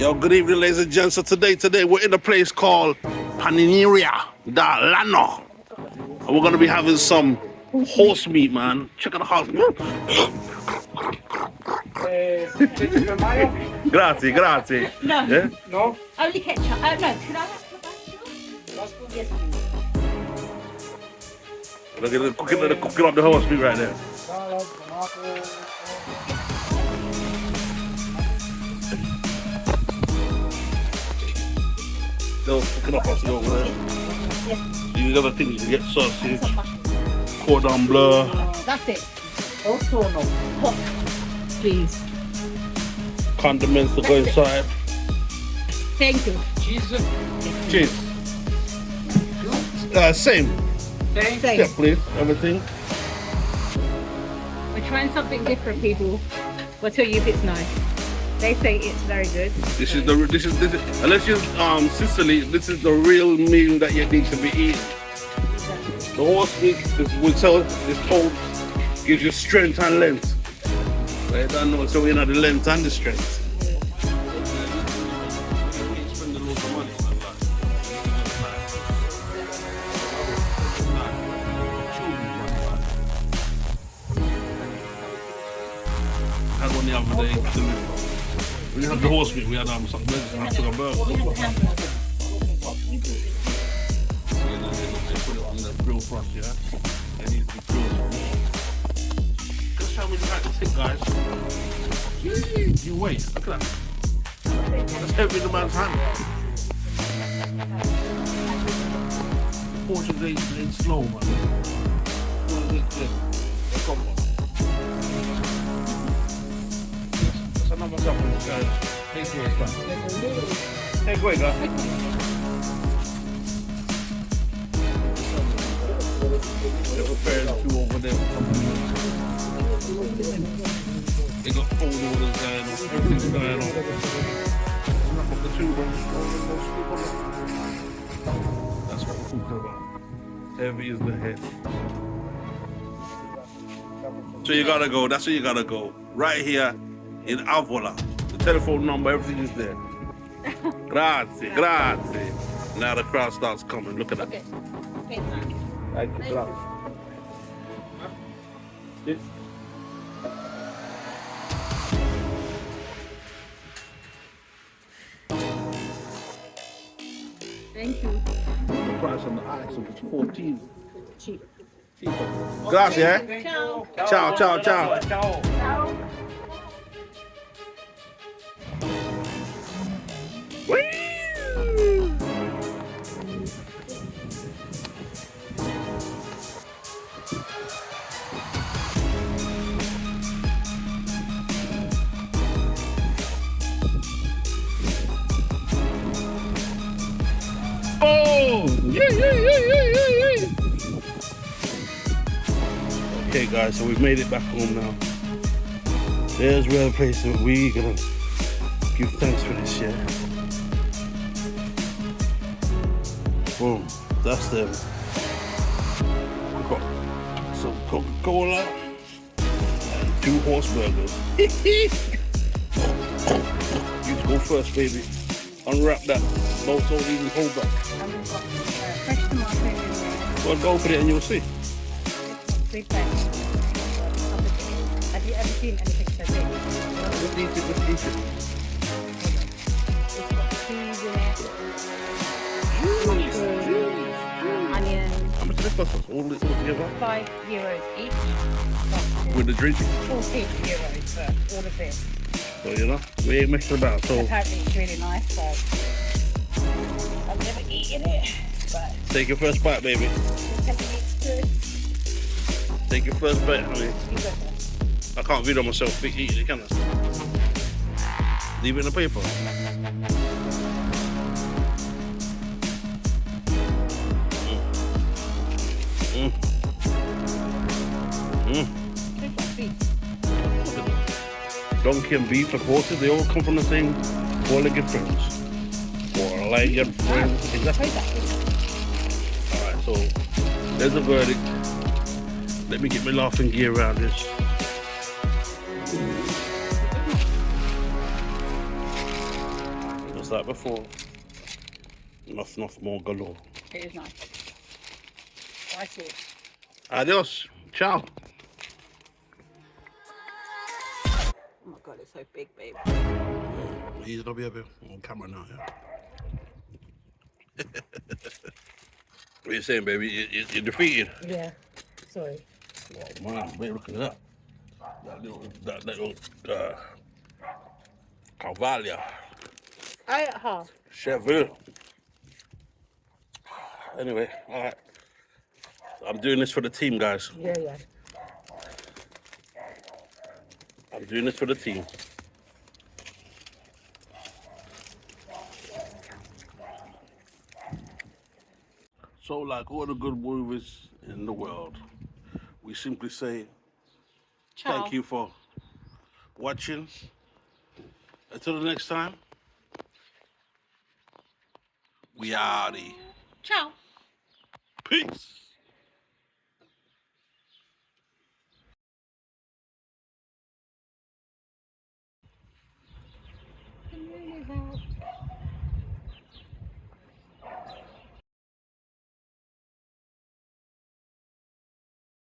Yo, good evening, ladies and gents. So today we're in a place called Panineria da Lano. And we're gonna be having some horse meat, man. Check out the house. Grazie, grazie. No. Yeah? No? Only ketchup. No, could I have tabasco? Yes, please. Look at the cooking up the horse meat right there. Salad, tomato. They'll cooking up us over there. Yes. These other things, you get sausage, Some mushroom. cordon bleu, That's it. Also no. Hot, please. condiments to go inside. Thank you. Cheese. Cheese. Same. Thank Same. Yeah, please. Everything. We're trying something different, people. We'll tell you if it's nice. They say it's very good. This is unless you're Sicily, this is the real meal that you need to be eating. The horse meat is told gives you strength and length. But I don't know, so we know the length and the strength. I had one the other day. We had the horse meat, we had some burgers, and I took a burger. They put it on the grill front, yeah? They need to be grilled. Just how many like to think, guys. You wait, look at that. That's heavy in the man's hand. Portuguese ain't slow, man. Come on. Another couple of guys. Take away, guys. Take away, guys. They're preparing two over there. They got cold orders going on. Everything's going on. Enough of the two, bro. That's what we're talking about. Heavy is the head. So you gotta go. That's where you gotta go. Right here. In Avola. The telephone number, everything is there. Grazie, grazie. Now the crowd starts coming. Look at that. Okay. Thank you, grazie. Yes. Thank you. The price on the ice was 14. Cheap. Grazie, eh? Ciao. Ciao, ciao, ciao. Ciao. Ciao. Oh! Yeah. Okay, guys, so we've made it back home now. There's where the place that we're gonna give thanks for this, yeah. Boom, that's them. We've got some Coca-Cola and 2 horse burgers. You go first, baby. Unwrap that. Don't even hold back. And we've got fresh tomato in there. Well, go for it and you'll see. Big bag. Have you ever seen anything so big? Just eat it, just eat it. It's got cheese in it, onions, How much did it cost us all together? €5 each. With the drink? 14 euros for all of this. So, you know, we ain't messing about. So, Apparently it's really nice, so I've never eaten it, but take your first bite, baby. it's telling me it's good. Take your first bite, honey. You go first. I can't video myself eating it, can I? Leave it in the paper. Tastes like beef. Donkey and beef, of course, they all come from the same four-legged friends. Four-legged friends. Exactly. Alright, so there's a verdict. Let me get my laughing gear around this. Just like before. Enough more galore. It is nice. I see. Adios. Ciao. Oh my god, it's so big, babe. Easy to be on camera now, yeah. What are you saying, baby? You're defeated. Yeah. Sorry. Oh man, babe, look at that. That little Cavallo. I ate half. Cheville. Anyway, alright. I'm doing this for the team, guys. Yeah. I'm doing this for the team. So, like all the good movies in the world, we simply say Ciao. thank you for watching. Until the next time, we outie. Ciao. Peace.